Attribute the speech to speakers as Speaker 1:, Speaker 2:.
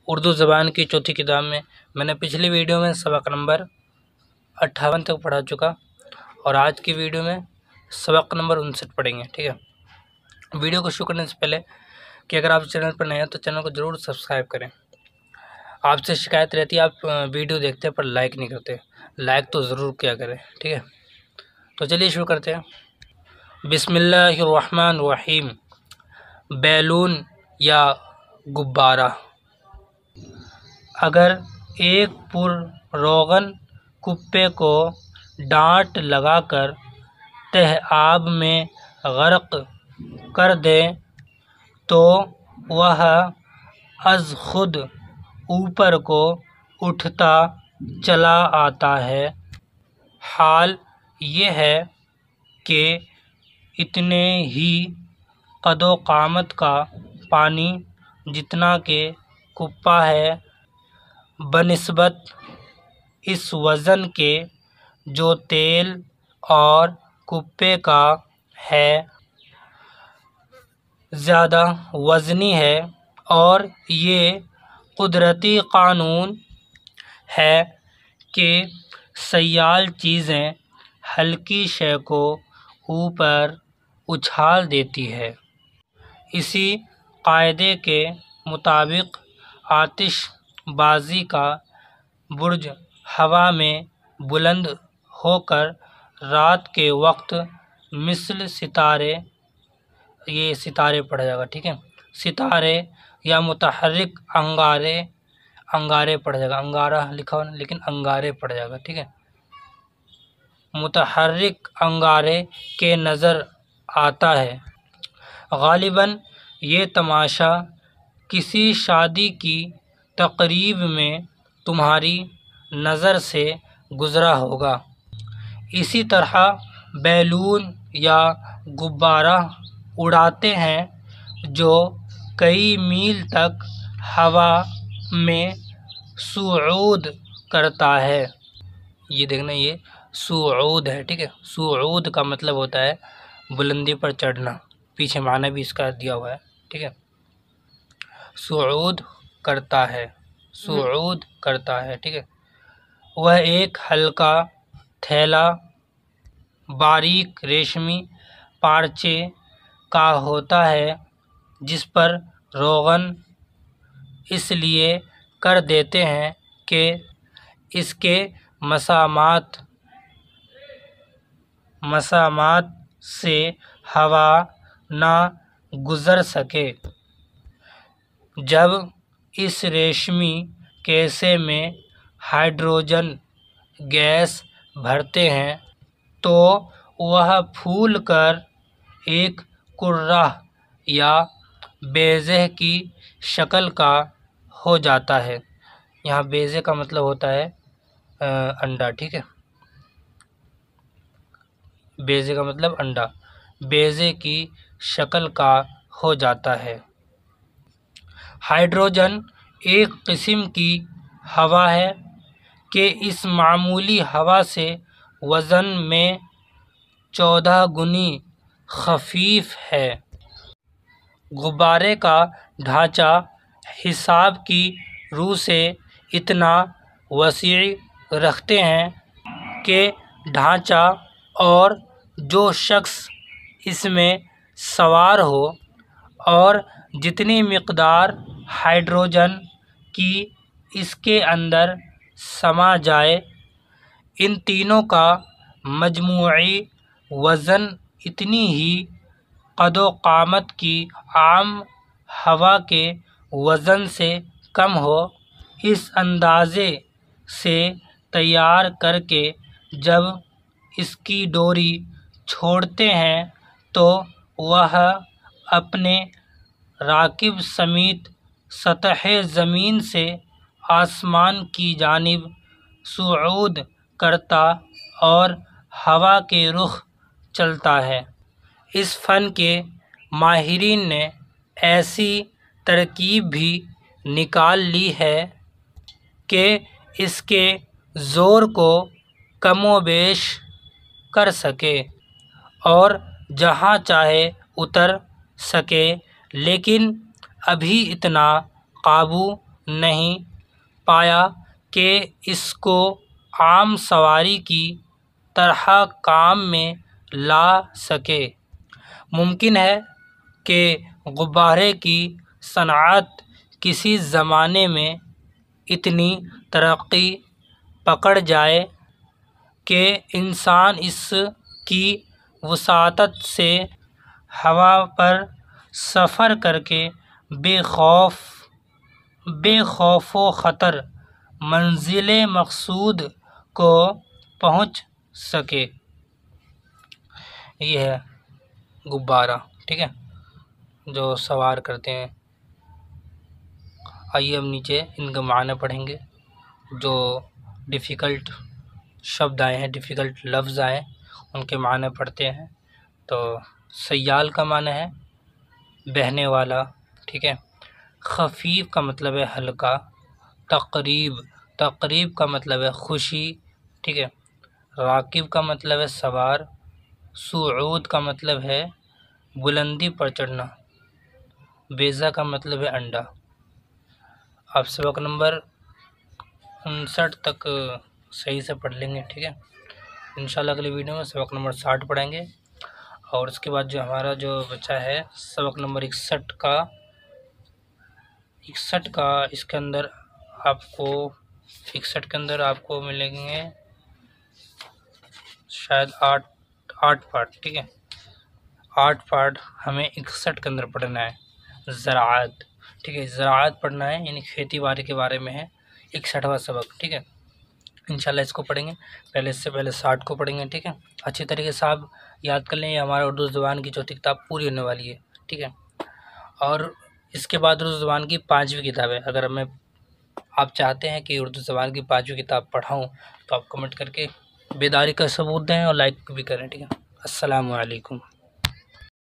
Speaker 1: उर्दू ज़बान की चौथी किताब में मैंने पिछली वीडियो में सबक नंबर 58 तक पढ़ा चुका और आज की वीडियो में सबक नंबर 59 पढ़ेंगे। ठीक है, वीडियो को शुरू करने से पहले कि अगर आप चैनल पर नए हैं तो चैनल को ज़रूर सब्सक्राइब करें। आपसे शिकायत रहती है आप वीडियो देखते हैं पर लाइक नहीं करते, लाइक तो ज़रूर किया करें। ठीक है, तो चलिए शुरू करते हैं। बिस्मिल्लाहिर्रहमानिर्रहीम। बैलून या गुब्बारा। अगर एक पुररोगन कुप्पे को डांट लगाकर तह आब में गर्क कर दें तो वह अज खुद ऊपर को उठता चला आता है। हाल ये है कि इतने ही कदो कामत का पानी जितना के कुप्पा है बनिस्बत इस वज़न के जो तेल और कुप्पे का है ज़्यादा वज़नी है, और ये कुदरती क़ानून है कि सयाल चीज़ें हल्की शय को ऊपर उछाल देती है। इसी कायदे के मुताबिक आतिशबाज़ी का बुर्ज हवा में बुलंद होकर रात के वक्त मिसल सितारे, ये सितारे पढ़ा जाएगा। ठीक है, सितारे या मुतहर्रिक अंगारे, अंगारे पढ़ा जाएगा, अंगारा लिखा हो लेकिन अंगारे पढ़ा जाएगा। ठीक है, मुतहर्रिक अंगारे के नज़र आता है। गालिबन ये तमाशा किसी शादी की तकरीब में तुम्हारी नज़र से गुज़रा होगा। इसी तरह बैलून या गुब्बारा उड़ाते हैं जो कई मील तक हवा में सुऊद करता है। ये देखना, ये सुऊद है। ठीक है, सुऊद का मतलब होता है बुलंदी पर चढ़ना, पीछे माना भी इसका दिया हुआ है। ठीक है, सुऊद करता है, सुऊद करता है। ठीक है, वह एक हल्का थैला बारीक रेशमी पारचे का होता है जिस पर रोगन इसलिए कर देते हैं कि इसके मसामात से हवा ना गुज़र सके। जब इस रेशमी कैसे में हाइड्रोजन गैस भरते हैं तो वह फूल कर एक कुर्रा या बेज़े की शक्ल का हो जाता है। यहाँ बेज़े का मतलब होता है अंडा। ठीक है, बेज़े का मतलब अंडा, बेज़े की शक्ल का हो जाता है। हाइड्रोजन एक किस्म की हवा है कि इस मामूली हवा से वज़न में 14 गुनी खफीफ है। गुब्बारे का ढांचा हिसाब की रूह से इतना वसीअ रखते हैं कि ढांचा और जो शख्स इसमें सवार हो और जितनी मिक़दार हाइड्रोजन की इसके अंदर समा जाए, इन तीनों का मजमूई वज़न इतनी ही कदो कामत की आम हवा के वज़न से कम हो। इस अंदाज़े से तैयार करके जब इसकी डोरी छोड़ते हैं तो वह अपने राकिब समेत सतह ज़मीन से आसमान की जानिब सुऊद करता और हवा के रुख चलता है। इस फ़न के माहिरीन ने ऐसी तरकीब भी निकाल ली है कि इसके ज़ोर को कमोबेश कर सके और जहाँ चाहे उतर सके, लेकिन अभी इतना काबू नहीं पाया कि इसको आम सवारी की तरह काम में ला सके। मुमकिन है कि गुब्बारे की सनअत किसी ज़माने में इतनी तरक्की पकड़ जाए कि इंसान इसकी वसाअत से हवा पर सफ़र करके बेखौफ व ख़तर मंजिल मकसूद को पहुंच सके। ये है गुब्बारा, ठीक है, जो सवार करते हैं। आइए हम नीचे इनका माने पढ़ेंगे। जो डिफ़िकल्ट शब्द आए हैं, डिफ़िकल्ट लफ्ज़ आए, उनके माने पढ़ते हैं। तो सयाल का माना है बहने वाला, ठीक है। खफीफ का मतलब है हल्का। तकरीब का मतलब है खुशी, ठीक है। राकिब का मतलब है सवार। सुऊद का मतलब है बुलंदी पर चढ़ना। बेज़ा का मतलब है अंडा। आप सबक नंबर 59 तक सही से पढ़ लेंगे, ठीक है। इंशाल्लाह अगली वीडियो में सबक नंबर 60 पढ़ेंगे। और उसके बाद जो हमारा जो बचा है सबक नंबर 61 का इसके अंदर आपको 61 के अंदर आपको मिलेंगे शायद 8 पार्ट, ठीक है। 8 पार्ट हमें 61 के अंदर पढ़ना है। ज़राअत, ठीक है, ज़राअत पढ़ना है, यानी खेती बाड़ी के बारे में है 61वां सबक, ठीक है। इंशाल्लाह इसको पढ़ेंगे। पहले इससे पहले 60 को पढ़ेंगे, ठीक है। अच्छी तरीके से आप याद कर लें। ये हमारा उर्दू ज़ुबान की चौथी किताब पूरी होने वाली है, ठीक है। और इसके बाद उर्दू ज़ुबान की 5वीं किताब है। अगर आप चाहते हैं कि उर्दू ज़ुबान की 5वीं किताब पढ़ाऊँ तो आप कमेंट करके बेदारी का सबूत दें और लाइक भी करें, ठीक है। अस्सलामु अलैकुम।